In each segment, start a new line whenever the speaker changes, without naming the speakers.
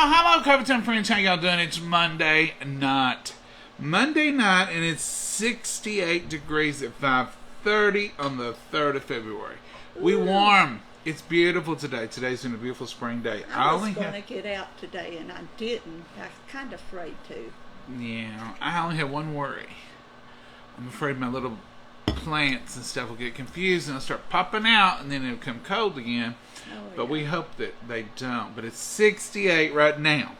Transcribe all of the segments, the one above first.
hello, Covington friends. How y'all doing? It's Monday night. Monday night, and it's 68 degrees at 5:30 on the 3rd of February. We warm. It's beautiful today. Today's been a beautiful spring day.
I was going to get out today, and I didn't. I was kind of afraid to.
Yeah, I only have one worry. I'm afraid my little plants and stuff will get confused and they'll start popping out, and then it'll become cold again. But we hope that they don't. But it's 68 right now.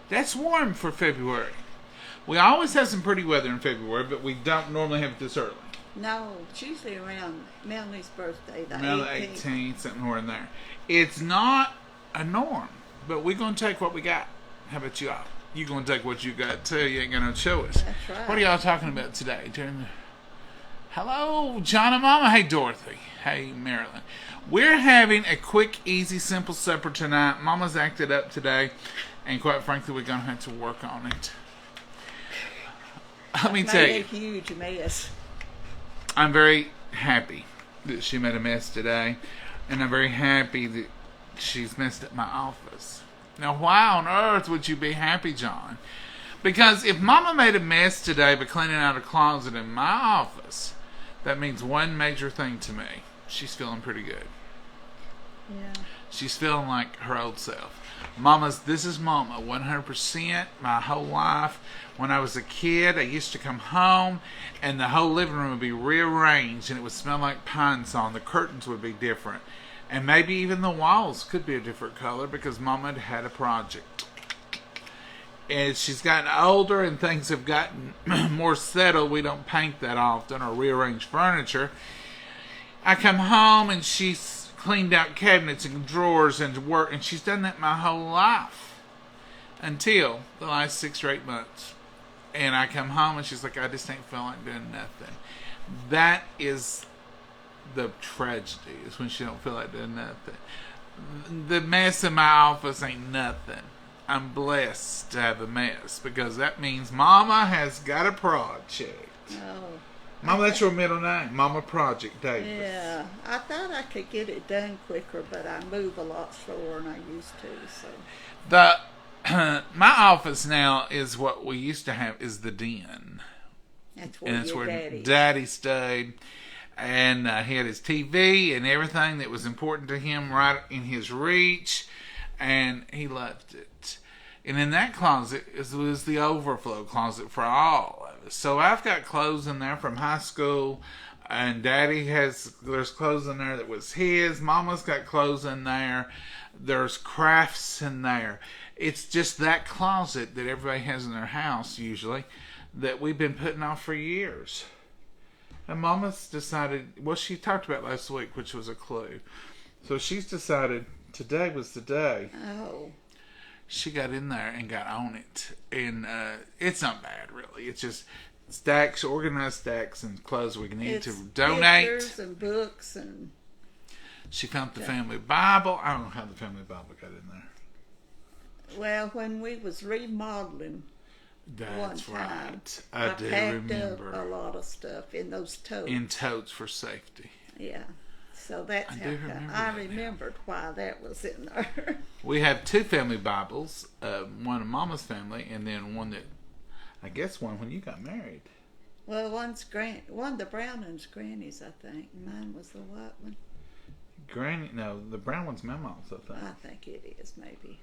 That's warm for February. We always have some pretty weather in February, but we don't normally have it this early.
No, it's usually around Melanie's birthday, the
Around
18th.
the 18th, something more in there. It's not a norm, but we're going to take what we got. How about y'all? You're going to take what you got, too. You ain't going to show us.
That's right.
What are y'all talking about today? Hello, John and Mama. Hey, Dorothy. Hey, Marilyn. We're having a quick, easy, simple supper tonight. Mama's acted up today, and quite frankly, we're going to have to work on it. Let me tell you.
Made a huge mess.
I'm very happy that she made a mess today, and I'm very happy that she's messed up my office. Now, why on earth would you be happy, John? Because if Mama made a mess today by cleaning out a closet in my office, that means one major thing to me. She's feeling pretty good.
Yeah.
She's feeling like her old self. This is Mama, 100%, my whole life. When I was a kid, I used to come home, and the whole living room would be rearranged, and it would smell like pine saw, and the curtains would be different. And maybe even the walls could be a different color because Mama had a project. As she's gotten older and things have gotten more settled, we don't paint that often or rearrange furniture. I come home and she's cleaned out cabinets and drawers and work, and she's done that my whole life until the last 6 or 8 months. And I come home and she's like, I just ain't feeling like doing nothing. That is the tragedy, is when she don't feel like doing nothing. The mess in my office ain't nothing. I'm blessed to have a mess because that means Mama has got a project.
Oh.
Mama, that's your middle name, Mama Project Davis.
Yeah. I thought I could get it done quicker, but I move a lot slower than I used to. So.
My office now is what we used to have is the den.
That's where
Daddy stayed. And he had his TV and everything that was important to him right in his reach. And he loved it. And in that closet was the overflow closet for all of us. So I've got clothes in there from high school. And there's clothes in there that was his. Mama's got clothes in there. There's crafts in there. It's just that closet that everybody has in their house, usually, that we've been putting off for years. And Mama's decided, well, she talked about last week, which was a clue. So she's decided today was the day.
Oh.
She got in there and got on it. And it's not bad, really. It's just organized stacks and clothes we need to donate.
Pictures and books and...
She found the family Bible. I don't know how the family Bible got in there.
Well, when we was remodeling
That's
one time,
right. I do
packed
remember.
up a lot of stuff in those totes.
In totes for safety.
Yeah. So that's I remembered why that was in there.
We have 2 family Bibles. One of Mama's family, and then one that, I guess one when you got married.
Well, one of the brown one's Granny's, I think. Mine was the white one.
The brown one's my mom's, I think.
I think it is, maybe.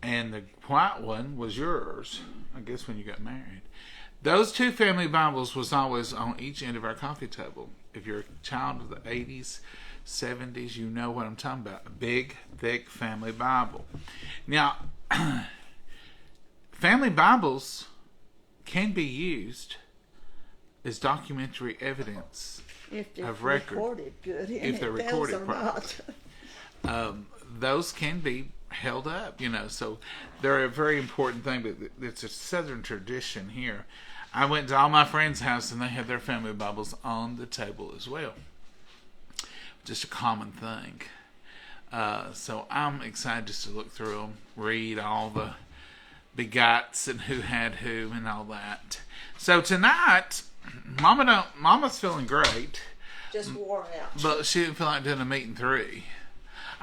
And the white one was yours, I guess, when you got married. Those 2 family Bibles was always on each end of our coffee table. If you're a child of the 80s, 70s, you know what I'm talking about. A big, thick family Bible. Now, family Bibles can be used as documentary evidence
If they're
of record.
recorded good.
If they're recorded
properly.
Those can be held up, so they're a very important thing, but it's a Southern tradition here. I went to all my friends' house and they had their family Bibles on the table as well. Just a common thing. So I'm excited just to look through them, read all the begots and who had who and all that. So tonight, Mama's feeling great.
Just wore out.
But she didn't feel like doing a meet and 3.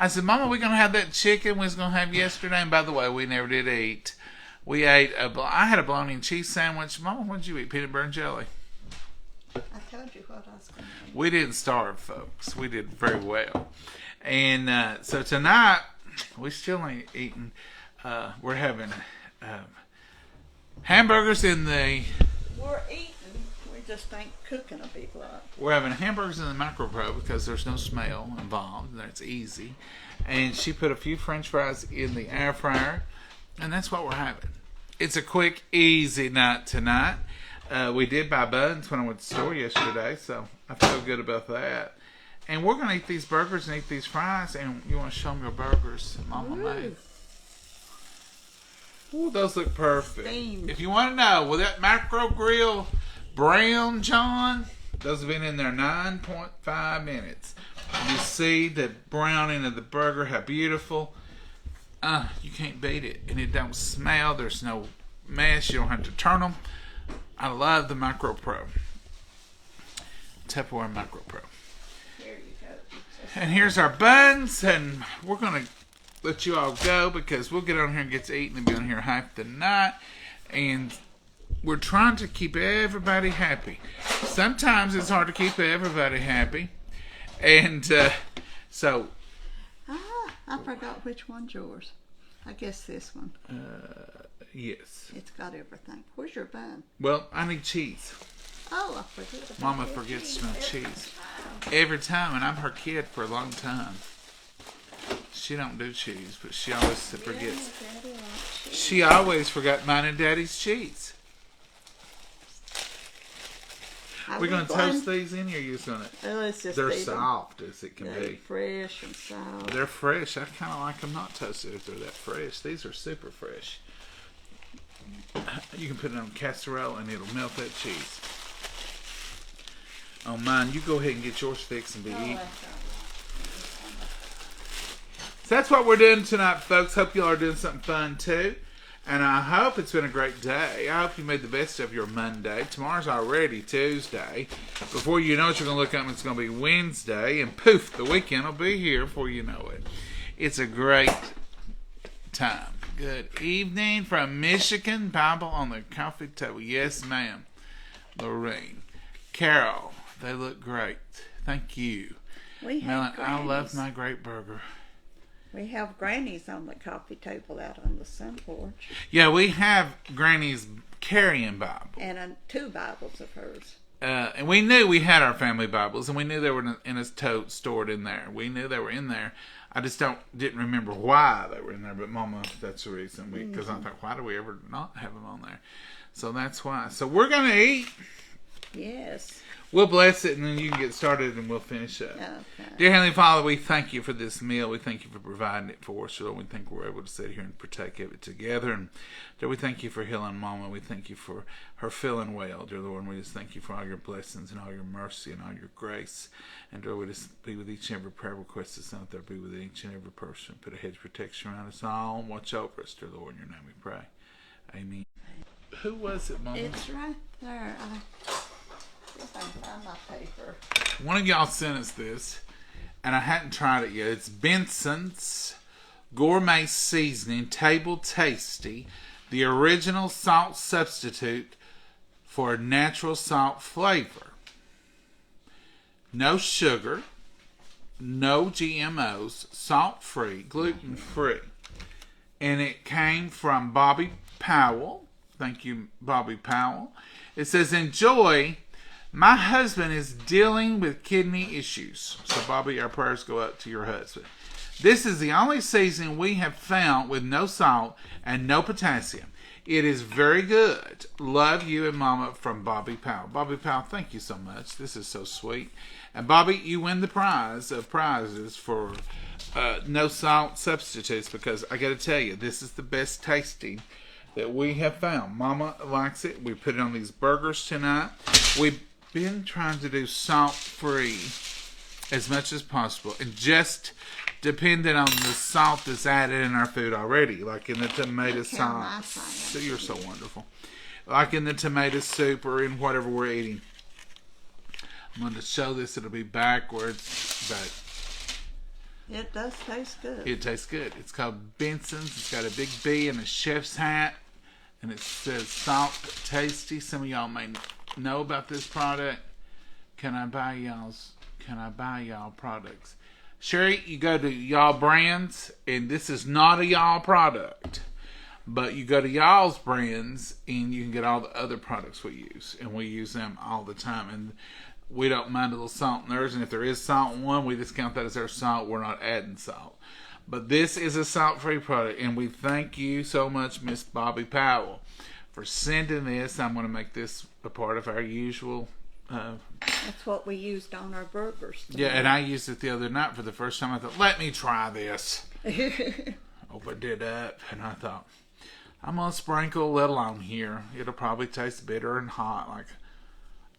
I said, Mama, we're going to have that chicken we was going to have yesterday. And by the way, we never did eat. We ate I had a bologna and cheese sandwich. Mama, what did you eat? Peanut butter and jelly.
I told you what I was going to eat.
We didn't starve, folks. We did very well. And so tonight, we still ain't eating. We're having hamburgers in the...
We're eating. We just ain't cooking a big lot.
We're having hamburgers in the micro because there's no smell involved. That's easy. And she put a few French fries in the air fryer. And that's what we're having. It's a quick, easy night tonight. We did buy buns when I went to the store yesterday, so I feel good about that. And we're going to eat these burgers and eat these fries. And you want to show them your burgers that Mama made. Ooh, those look perfect.
Steamed.
If you want to know, will that macro grill brown, John? Those have been in there 9.5 minutes. You see the browning of the burger, how beautiful. You can't beat it. And it don't smell. There's no mess. You don't have to turn them. I love the Macro Pro. Tupperware Macro Pro.
Here you go.
And here's our buns. And we're going to let you all go because we'll get on here and get to eating and be on here half the night. And we're trying to keep everybody happy. Sometimes it's hard to keep everybody happy. And so...
I forgot which one's yours. I guess this one.
Yes.
It's got everything. Where's your bun?
Well, I need cheese.
Oh, I forget about
Mama
your
forgets to smell cheese.
time.
Every time, and I'm her kid for a long time. She don't do cheese, but she always forgets.
Yeah, Daddy likes cheese.
She always forgot mine and Daddy's cheese. We're going to toast these in here. You're going to...
Oh, it's just
They're
eat 'em.
soft as it can
They're
be.
fresh and soft.
They're fresh. I kind of like them not toasted if they're that fresh. These are super fresh. You can put it on casserole and it'll melt that cheese. On mine, you go ahead and get yours fixed and be eaten. So that's what we're doing tonight, folks. Hope you all are doing something fun too. And I hope it's been a great day. I hope you made the best of your Monday. Tomorrow's already Tuesday. Before you know it, you're going to look up and it's going to be Wednesday. And poof, the weekend will be here before you know it. It's a great time. Good evening from Michigan. Bible on the coffee table. Yes, ma'am. Lorraine. Carol, they look great. Thank you.
We
Melon,
have
I love
grannies.
my great burger.
We have grannies on the coffee table out on the sun porch.
Yeah, we have Granny's carrying Bible.
And 2 Bibles of hers.
And we knew we had our family Bibles, and we knew they were in a tote stored in there. We knew they were in there. I just didn't remember why they were in there. But Mama, that's the reason. Because I thought, why do we ever not have them on there? So that's why. So we're going to eat.
Yes.
We'll bless it, and then you can get started, and we'll finish up.
Okay.
Dear Heavenly Father, we thank you for this meal. We thank you for providing it for us, Lord. We think we're able to sit here and partake of it together. And dear, we thank you for healing Mama. We thank you for her feeling well, dear Lord. And we just thank you for all your blessings and all your mercy and all your grace. And dear, we just be with each and every prayer request that's out there. Be with each and every person. Put a hedge of protection around us all and watch over us, dear Lord. In your name we pray. Amen. Who was it, Mama?
It's right there. If I can find my paper.
One of y'all sent us this, and I hadn't tried it yet. It's Benson's Gourmet Seasoning Table Tasty, the original salt substitute for natural salt flavor. No sugar, no GMOs, salt-free, gluten-free. And it came from Bobby Powell. Thank you, Bobby Powell. It says, enjoy. My husband is dealing with kidney issues. So, Bobby, our prayers go out to your husband. This is the only seasoning we have found with no salt and no potassium. It is very good. Love you and Mama, from Bobby Powell. Bobby Powell, thank you so much. This is so sweet. And, Bobby, you win the prize of prizes for no salt substitutes, because I got to tell you, this is the best tasting that we have found. Mama likes it. We put it on these burgers tonight. We've been trying to do salt-free as much as possible, and just depending on the salt that's added in our food already, like in the tomato sauce. So you're so wonderful. Like in the tomato soup or in whatever we're eating. I'm going to show this. It'll be backwards, but
It does taste good.
It tastes good. It's called Benson's. It's got a big B and a chef's hat. And it says Salt Tasty. Some of y'all may know about this product. Can I buy y'all products? Sherry, you go to Y'all Brands, and this is not a Y'all product. But you go to Y'all's Brands, and you can get all the other products we use. And we use them all the time. And we don't mind a little salt in theirs. And if there is salt in one, we discount that as our salt. We're not adding salt. But this is a salt-free product. And we thank you so much, Miss Bobby Powell, for sending this. I'm going to make this a part of our usual...
That's what we used on our burgers today.
Yeah, and I used it the other night for the first time. I thought, let me try this. Opened it up, and I thought, I'm going to sprinkle a little on here. It'll probably taste bitter and hot.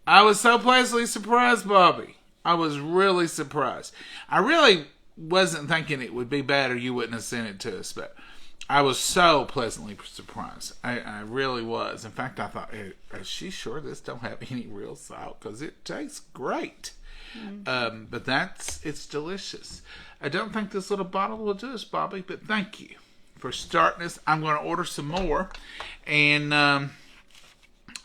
I was so pleasantly surprised, Bobby. I was really surprised. I really wasn't thinking it would be bad or you wouldn't have sent it to us, but I was so pleasantly surprised. I really was. In fact, I thought, hey, is she sure this don't have any real salt? Because it tastes great. Mm-hmm. But it's delicious. I don't think this little bottle will do us, Bobby, but thank you for starting this. I'm going to order some more, and I'm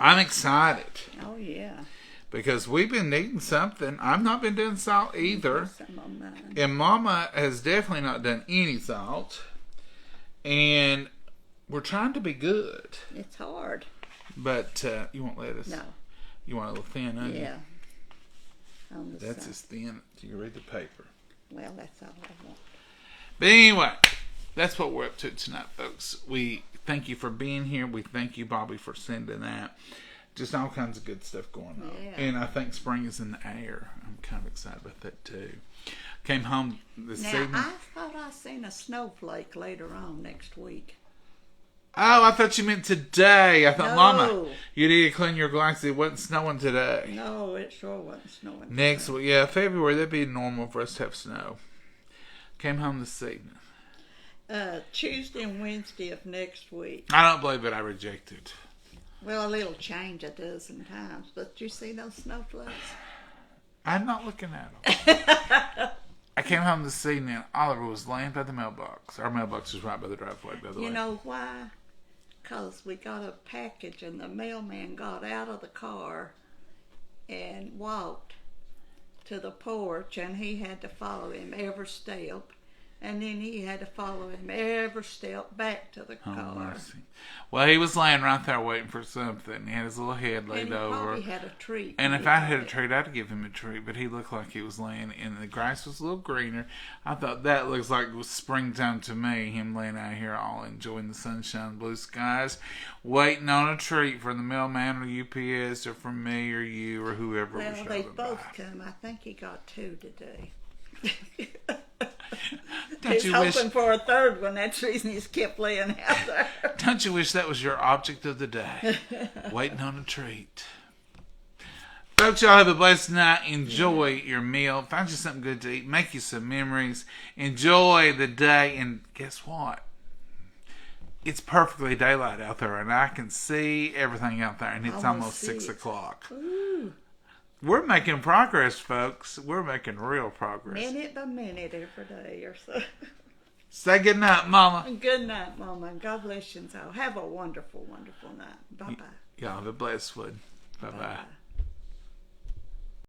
excited.
Oh, yeah.
Because we've been needing something. I've not been doing salt either.
Some on mine.
And Mama has definitely not done any salt. And we're trying to be good.
It's hard.
But you want lettuce?
No.
You want a little thin onion?
Yeah. On the
That's
side.
as thin. Do you read the paper?
Well, that's all I want.
But anyway, that's what we're up to tonight, folks. We thank you for being here. We thank you, Bobby, for sending that. Just all kinds of good stuff going on.
Yeah.
And I think spring is in the air. I'm kind of excited about that, too. Came home this evening.
Now, I thought I seen a snowflake later on next week.
Oh, I thought you meant today. I thought,
No.
Mama, you need to clean your glasses. It wasn't snowing today.
No, it sure wasn't snowing.
Next week, yeah, February, that'd be normal for us to have snow. Came home this evening.
Tuesday and Wednesday of next week.
I don't believe it. I reject it.
Well, it'll change a dozen times. But you see those snowflakes?
I'm not looking at them. I came home this evening and Oliver was laying by the mailbox. Our mailbox is right by the driveway, by the way.
You know why? Because we got a package and the mailman got out of the car and walked to the porch, and he had to follow him every step. And then he had to follow him every step back to the car.
Mercy. Well, he was laying right there waiting for something. He had his little head laid
and he
over.
probably had a treat.
And if I had a treat, I'd give him a treat. But he looked like he was laying, and the grass was a little greener. I thought that looks like it was springtime to me. Him laying out here all enjoying the sunshine, blue skies, waiting on a treat from the mailman or UPS or from me or you or whoever was
Well,
showing
they
by.
both come. I think he got 2 today.
Don't
He's
you
hoping
wish?
for a third one. That's the reason he's kept laying out there.
Don't you wish that was your object of the day? Waiting on a treat. Folks, y'all have a blessed night. Enjoy your meal. Find you something good to eat. Make you some memories. Enjoy the day. And guess what? It's perfectly daylight out there, and I can see everything out there, and it's almost 6 o'clock.
Ooh.
We're making progress, folks. We're making real progress.
Minute by minute every day or so.
Say good night, Mama.
Good night, Mama. And God bless you. So have a wonderful, wonderful night. Bye-bye.
Y'all have a blessed one. Bye-bye.
Bye-bye.